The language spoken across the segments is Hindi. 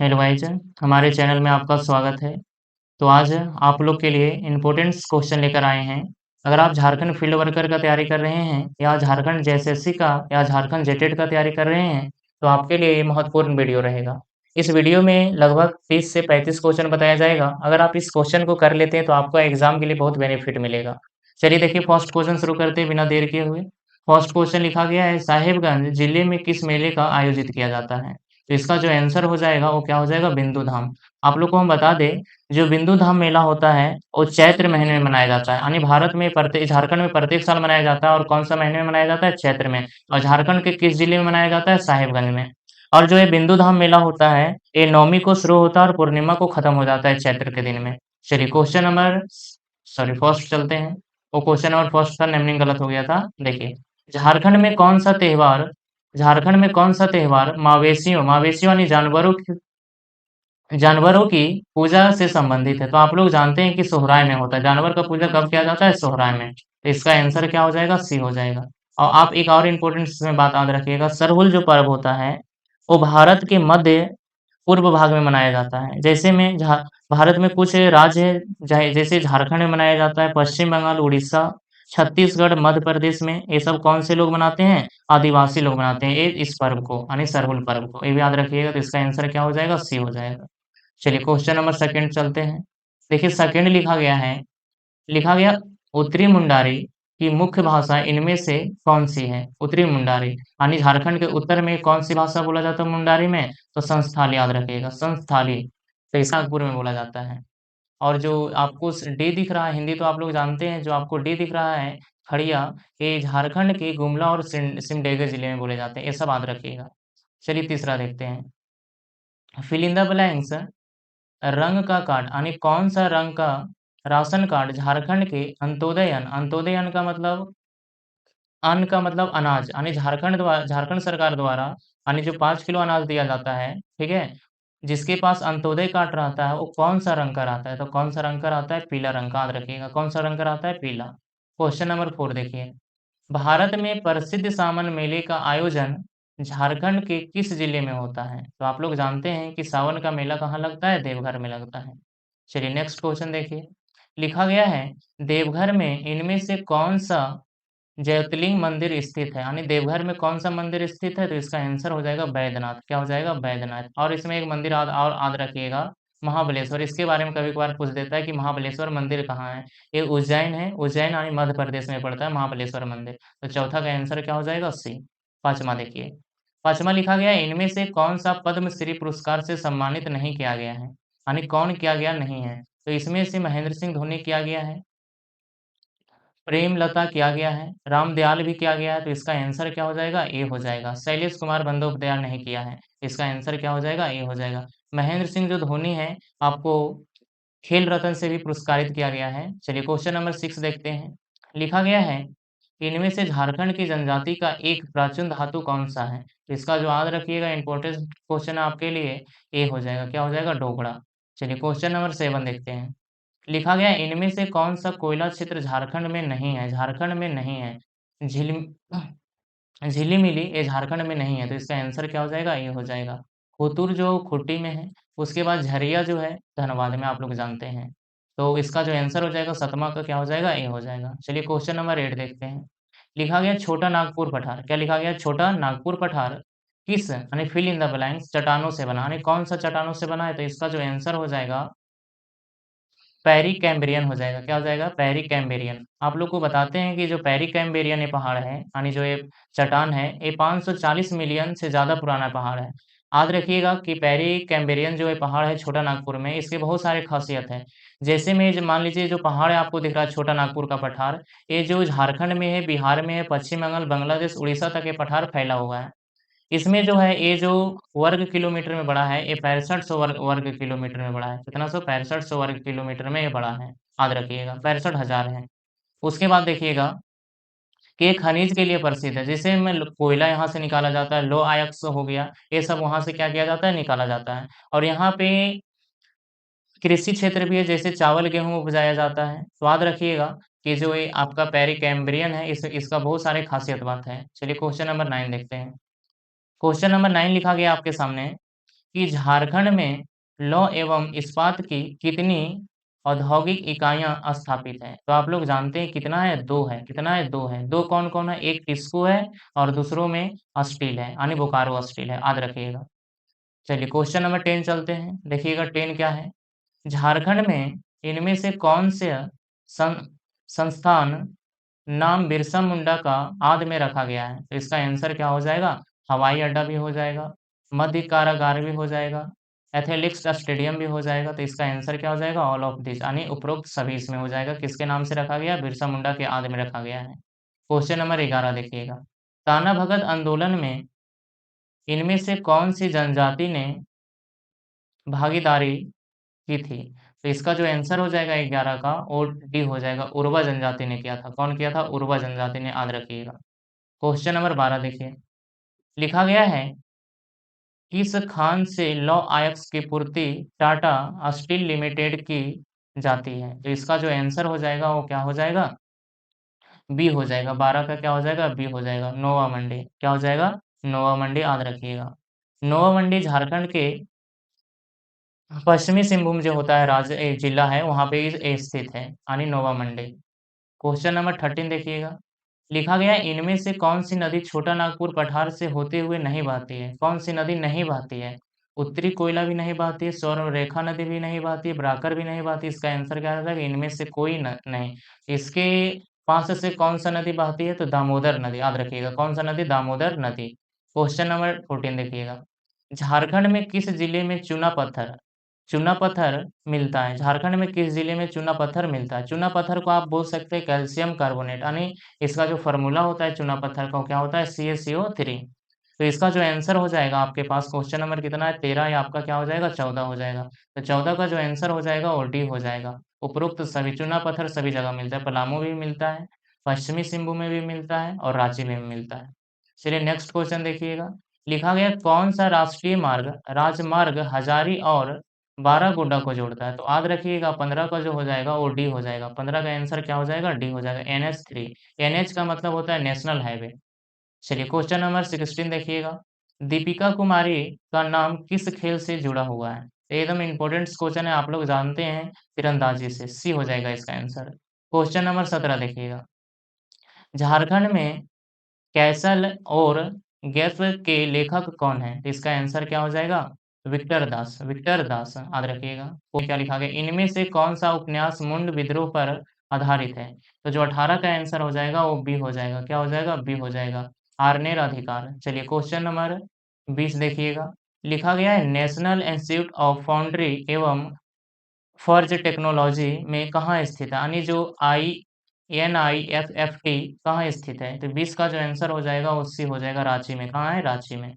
हेलो गाइस, हमारे चैनल में आपका स्वागत है। तो आज आप लोग के लिए इम्पोर्टेंट क्वेश्चन लेकर आए हैं। अगर आप झारखंड फील्ड वर्कर का तैयारी कर रहे हैं या झारखंड जेएसएससी का या झारखंड जेटेट का तैयारी कर रहे हैं, तो आपके लिए ये महत्वपूर्ण वीडियो रहेगा। इस वीडियो में लगभग 30 से 35 क्वेश्चन बताया जाएगा। अगर आप इस क्वेश्चन को कर लेते हैं तो आपको एग्जाम के लिए बहुत बेनिफिट मिलेगा। चलिए देखिए, फर्स्ट क्वेश्चन शुरू करते हैं बिना देर किए हुए। फर्स्ट क्वेश्चन लिखा गया है, साहेबगंज जिले में किस मेले का आयोजित किया जाता है? तो इसका जो आंसर हो जाएगा वो क्या हो जाएगा? बिंदु धाम। आप लोग को हम बता दें, जो बिंदु धाम मेला होता है वो चैत्र महीने में मनाया जाता है। यानी भारत में प्रत्येक झारखंड में प्रत्येक साल मनाया जाता है। और कौन सा महीने में मनाया जाता है? चैत्र में। और झारखंड के किस जिले में मनाया जाता है? साहिबगंज में। और जो ये बिंदु धाम मेला होता है, ये नवमी को शुरू होता है और पूर्णिमा को खत्म हो जाता है चैत्र के दिन में। चलिए क्वेश्चन नंबर सॉरी फर्स्ट चलते हैं। वो क्वेश्चन नंबर फर्स्ट था, नेमनिंग गलत हो गया था। देखिए, झारखंड में कौन सा त्योहार झारखंड में कौन सा त्योहार मवेशियों मवेशियों यानी जानवरों की पूजा से संबंधित है? तो आप लोग जानते हैं कि सोहराय में होता है। जानवर का पूजा कब किया जाता है? सोहराय में। तो इसका आंसर क्या हो जाएगा? सी हो जाएगा। और आप एक और इम्पोर्टेंट इसमें बात याद रखिएगा, सरहुल जो पर्व होता है वो भारत के मध्य पूर्व भाग में मनाया जाता है। भारत में कुछ राज्य है, जैसे झारखंड में मनाया जाता है, पश्चिम बंगाल, उड़ीसा, छत्तीसगढ़, मध्य प्रदेश में। ये सब कौन से लोग मनाते हैं? आदिवासी लोग मनाते हैं इस पर्व को, यानी सरहुल पर्व को। ये भी याद रखिएगा। तो इसका आंसर क्या हो जाएगा? सी हो जाएगा। चलिए क्वेश्चन नंबर सेकंड चलते हैं। देखिए, सेकंड लिखा गया उत्तरी मुंडारी की मुख्य भाषा इनमें से कौन सी है? उत्तरी मुंडारी यानी झारखंड के उत्तर में कौन सी भाषा बोला जाता है मुंडारी में? तो संस्थाली याद रखिएगा, संस्थाली। तो इसे नागपुर में बोला जाता है। और जो आपको डी दिख रहा है, हिंदी तो आप लोग जानते हैं, जो आपको डी दिख रहा है खड़िया, ये झारखंड के गुमला और सिमडेगा जिले में बोले जाते हैं। ये सब याद रखिएगा। चलिए तीसरा देखते हैं। Fill in the blanks. रंग का कार्ड यानी कौन सा रंग का राशन कार्ड झारखंड के अंत्योदय का मतलब अन्न का मतलब अनाज, यानी झारखंड सरकार द्वारा यानी जो 5 किलो अनाज दिया जाता है, ठीक है, जिसके पास अंत्योदय कार्ड रहता है वो कौन सा रंग का रहता है? तो कौन सा रंग का रहता है? पीला रंग का। याद रखिएगा, कौन सा रंग का रहता है? पीला। क्वेश्चन नंबर 4 देखिए, भारत में प्रसिद्ध सावन मेले का आयोजन झारखंड के किस जिले में होता है? तो आप लोग जानते हैं कि सावन का मेला कहाँ लगता है? देवघर में लगता है। चलिए नेक्स्ट क्वेश्चन देखिए, लिखा गया है, देवघर में इनमें से कौन सा ज्योतिर्लिंग मंदिर स्थित है? यानी देवघर में कौन सा मंदिर स्थित है? तो इसका आंसर हो जाएगा बैद्यनाथ। क्या हो जाएगा? बैद्यनाथ। और इसमें एक मंदिर और याद रखिएगा, महाबलेश्वर। इसके बारे में कभी कभार पूछ देता है कि महाबलेश्वर मंदिर कहाँ है? ये उज्जैन है। उज्जैन यानी मध्य प्रदेश में पड़ता है महाबलेश्वर मंदिर। तो चौथा का आंसर क्या हो जाएगा? सी। पांचवा देखिए, पांचवा लिखा गया है, इनमें से कौन सा पद्मश्री पुरस्कार से सम्मानित नहीं किया गया है? यानी कौन किया गया नहीं है? तो इसमें से महेंद्र सिंह धोनी किया गया है, प्रेमलता किया गया है, रामदयाल भी किया गया है। तो इसका आंसर क्या हो जाएगा? ए हो जाएगा। शैलेश कुमार बंदोपाध्याय नहीं किया है। इसका आंसर क्या हो जाएगा? ए हो जाएगा। महेंद्र सिंह जो धोनी है, आपको खेल रत्न से भी पुरस्कारित किया गया है। चलिए क्वेश्चन नंबर 6 देखते हैं। लिखा गया है, इनमें से झारखंड की जनजाति का एक प्राचीन धातु कौन सा है? तो इसका जो याद रखिएगा, इंपॉर्टेंट क्वेश्चन है आपके लिए, ए हो जाएगा। क्या हो जाएगा? डोगरा। चलिए क्वेश्चन नंबर 7 देखते हैं। लिखा गया है, इनमें से कौन सा कोयला क्षेत्र झारखंड में नहीं है? झारखंड में नहीं है। झिल झिलीमिली ये झारखंड में नहीं है। तो इसका आंसर क्या हो जाएगा? ये हो जाएगा। होतुर जो खूंटी में है, उसके बाद झरिया जो है धनबाद में, आप लोग जानते हैं। तो इसका जो आंसर हो जाएगा सतमा का, क्या हो जाएगा? ए हो जाएगा। चलिए क्वेश्चन नंबर 8 देखते हैं। लिखा गया छोटा नागपुर पठार। क्या लिखा गया? छोटा नागपुर पठार किस यानी फिल इन द ब्लैंक्स चट्टानों से बना, यानी कौन सा चट्टानों से बना है? तो इसका जो आंसर हो जाएगा पेरी कैम्ब्रियन हो जाएगा। क्या हो जाएगा? Precambrian. आप लोग को बताते हैं कि जो पेरी कैम्ब्रियन ये पहाड़ है, यानी जो ये चट्टान है, ये 540 मिलियन से ज़्यादा पुराना पहाड़ है। याद रखिएगा कि पेरी कैम्ब्रियन जो ये पहाड़ है छोटा नागपुर में, इसके बहुत सारे खासियत है। जैसे में मान लीजिए जो पहाड़ है आपको दिख रहा है छोटा नागपुर का पठार, ये जो झारखंड में है, बिहार में है, पश्चिम बंगाल, बांग्लादेश, उड़ीसा तक ये पठार फैला हुआ है। इसमें जो है ये जो वर्ग किलोमीटर में बड़ा है, ये 6500 वर्ग किलोमीटर में बड़ा है। कितना? 6500 वर्ग किलोमीटर में ये बड़ा है। याद रखिएगा, 65,000 है। उसके बाद देखिएगा कि ये खनिज के लिए प्रसिद्ध है। जैसे में कोयला यहाँ से निकाला जाता है, लो आयक्स हो गया, ये सब वहाँ से क्या किया जाता है? निकाला जाता है। और यहाँ पे कृषि क्षेत्र भी है, जैसे चावल गेहूँ उपजाया जाता है। तो याद रखिएगा कि जो ये आपका पेरी कैम्ब्रियन है, इसका बहुत सारे खासियत बात है। चलिए क्वेश्चन नंबर 9 देखते हैं। क्वेश्चन नंबर 9 लिखा गया आपके सामने, कि झारखंड में लौह एवं इस्पात की कितनी औद्योगिक इकाइयाँ स्थापित हैं? तो आप लोग जानते हैं कितना है? 2 है। कितना है? 2 है। 2 कौन-कौन है? एक टिस्को है और दूसरों में स्टील है, यानी बोकारो स्टील है, याद रखिएगा। चलिए क्वेश्चन नंबर 10 चलते हैं। देखिएगा 10 क्या है? झारखंड में इनमें से कौन से सं संस्थान नाम बिरसा मुंडा का आद में रखा गया है? तो इसका आंसर क्या हो जाएगा? हवाई अड्डा भी हो जाएगा, मध्य कारागार भी हो जाएगा, एथलेटिक्स स्टेडियम भी हो जाएगा। तो इसका आंसर क्या हो जाएगा? ऑल ऑफ दिस, यानी उपरोक्त सभी इसमें हो जाएगा। किसके नाम से रखा गया? बिरसा मुंडा के आद में रखा गया है। क्वेश्चन नंबर 11 देखिएगा। ताना भगत आंदोलन में इनमें से कौन सी जनजाति ने भागीदारी की थी? तो इसका जो आंसर हो जाएगा 11 का वो डी हो जाएगा, उरवा जनजाति ने किया था। कौन किया था? उरवा जनजाति ने, याद रखिएगा। क्वेश्चन नंबर 12 देखिए। लिखा गया है किस खान से लौह अयस्क की पूर्ति टाटा स्टील लिमिटेड की जाती है? तो इसका जो आंसर हो जाएगा वो क्या हो जाएगा? बी हो जाएगा। 12 का क्या हो जाएगा? बी हो जाएगा, नोवा मंडी। क्या हो जाएगा? नोवा मंडी, याद रखिएगा। नोवा मंडी झारखंड के पश्चिमी सिंहभूम जो होता है जिला है, वहाँ पे स्थित है, यानी नोवा मंडी। क्वेश्चन नंबर 13 देखिएगा। लिखा गया है इनमें से कौन सी नदी छोटा नागपुर पठार से होते हुए नहीं बहती है? कौन सी नदी नहीं बहती है? उत्तरी कोयला भी नहीं बहती है, स्वर्ण रेखा नदी भी नहीं बहती है, ब्राकर भी नहीं बहती। इसका आंसर क्या रहेगा? इनमें से कोई नहीं। इसके पास से कौन सा नदी बहती है? तो दामोदर नदी, याद रखिएगा। कौन सा नदी? दामोदर नदी। क्वेश्चन नंबर 14 देखिएगा। झारखंड में किस जिले में चूना पत्थर मिलता है? झारखंड में किस जिले में चूना पत्थर मिलता है? चूना पत्थर को आप बोल सकते हैं कैल्शियम कार्बोनेट, यानी इसका जो फॉर्मूला होता है चूना पत्थर का, वो क्या होता है? CaCO3। तो इसका जो आंसर हो जाएगा आपके पास, क्वेश्चन नंबर कितना है? 13, या आपका क्या हो जाएगा? 14 हो जाएगा। तो 14 का जो आंसर हो जाएगा वो डी हो जाएगा। उपरोक्त सभी चूना पत्थर सभी जगह मिलता है। पलामू में भी मिलता है, पश्चिमी सिंहभूम में भी मिलता है और रांची में भी मिलता है। चलिए नेक्स्ट क्वेश्चन देखिएगा। लिखा गया कौन सा राष्ट्रीय मार्ग राजमार्ग हजारी और बारागुड्डा को जोड़ता है? तो याद रखिएगा 15 का जो हो जाएगा वो डी हो जाएगा। 15 का आंसर क्या हो जाएगा? डी हो जाएगा, NH3। NH का मतलब होता है नेशनल हाईवे। चलिए क्वेश्चन नंबर 16 देखिएगा। दीपिका कुमारी का नाम किस खेल से जुड़ा हुआ है? तो एकदम इंपॉर्टेंट क्वेश्चन है, आप लोग जानते हैं, तीरंदाजी से। सी हो जाएगा इसका आंसर। क्वेश्चन नंबर 17 देखिएगा। झारखंड में कैसल और गैफ के लेखक कौन है? तो इसका आंसर क्या हो जाएगा? विक्टर दास। विक्टर दास, याद रखिएगा। वो क्या लिखा गया? इनमें से कौन सा उपन्यास मुंड विद्रोह पर आधारित है? तो जो 18 का आंसर हो जाएगा वो बी हो जाएगा। क्या हो जाएगा? बी हो जाएगा, आर्नेर अधिकार। चलिए क्वेश्चन नंबर 20 देखिएगा। लिखा गया है नेशनल इंस्टीट्यूट ऑफ फाउंड्री एवं फॉर्ज टेक्नोलॉजी में कहाँ स्थित है? यानी जो NIFFT कहाँ स्थित है? तो 20 का जो आंसर हो जाएगा वो सी हो जाएगा, रांची में। कहाँ है? रांची में।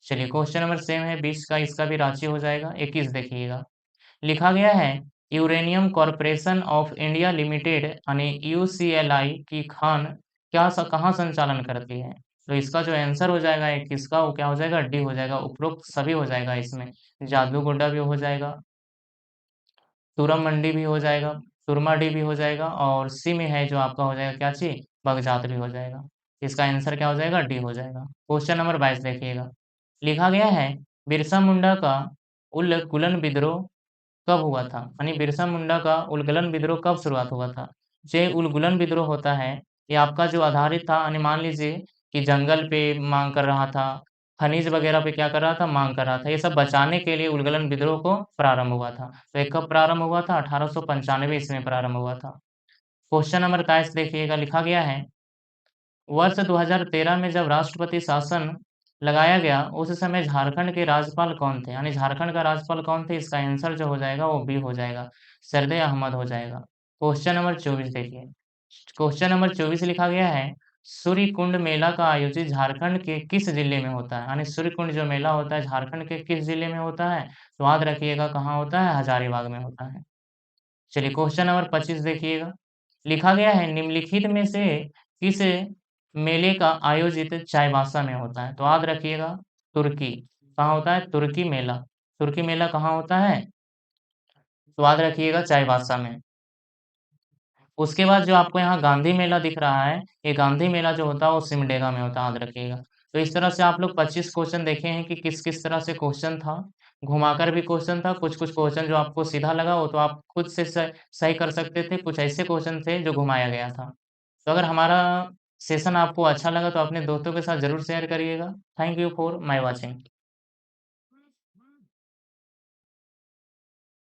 चलिए क्वेश्चन नंबर सेम है 20 का, इसका भी रांची हो जाएगा। 21 देखिएगा। लिखा गया है uranium corporation of India limited यानी UCLI की खान कहाँ संचालन करती है? तो इसका जो आंसर हो जाएगा 21 का, वो क्या हो जाएगा? डी हो जाएगा। उपरोक्त सभी हो जाएगा इसमें। जादूगोड्डा भी हो जाएगा, तुरम मंडी भी हो जाएगा, तुरमाडी भी हो जाएगा, और सी में है जो आपका हो जाएगा क्या चीज? बगजात भी हो जाएगा। इसका आंसर क्या हो जाएगा? डी हो जाएगा। क्वेश्चन नंबर 22 देखिएगा। लिखा गया है बिरसा मुंडा का उल्गुलन विद्रोह कब हुआ था? यानी बिरसा मुंडा का उल्गुलन विद्रोह कब शुरुआत हुआ था? जो उल्गुलन विद्रोह होता है ये आपका जो आधारित था, यानी मान लीजिए कि जंगल पे मांग कर रहा था, खनिज वगैरह पे क्या कर रहा था? मांग कर रहा था। ये सब बचाने के लिए उल्गुलन विद्रोह को प्रारंभ हुआ था। तो ये कब प्रारंभ हुआ था? 1895 ईस्वी में प्रारंभ हुआ था। क्वेश्चन नंबर 23 देखिएगा। लिखा गया है वर्ष 2013 में जब राष्ट्रपति शासन लगाया गया उस समय झारखंड के राज्यपाल कौन थे? यानी झारखंड का राज्यपाल कौन थे? इसका आंसर जो हो जाएगा वो बी हो जाएगा, सरदे अहमद हो जाएगा। क्वेश्चन नंबर 24 देखिए। क्वेश्चन नंबर 24 लिखा गया है सूर्य कुंड मेला का आयोजित झारखंड के किस जिले में होता है? यानी सूर्य कुंड जो मेला होता है झारखंड के किस जिले में होता है? तो याद रखिएगा कहाँ होता है? हजारीबाग में होता है। चलिए क्वेश्चन नंबर 25 देखिएगा। लिखा गया है निम्नलिखित में से किस मेले का आयोजित चाईबासा में होता है? तो याद रखिएगा तुर्की। कहाँ होता है? तुर्की मेला। तुर्की मेला कहाँ होता है? तो याद रखिएगा चाईबासा में। उसके बाद जो आपको यहाँ गांधी मेला दिख रहा है, ये गांधी मेला जो होता है वो सिमडेगा में होता है, याद रखिएगा। तो इस तरह से आप लोग 25 क्वेश्चन देखे हैं कि किस-किस तरह से क्वेश्चन था, घुमाकर भी क्वेश्चन था, कुछ-कुछ क्वेश्चन जो आपको सीधा लगा वो तो आप खुद से सही कर सकते थे, कुछ ऐसे क्वेश्चन थे जो घुमाया गया था। तो अगर हमारा सेशन आपको अच्छा लगा तो अपने दोस्तों के साथ ज़रूर शेयर करिएगा। Thank you for my watching.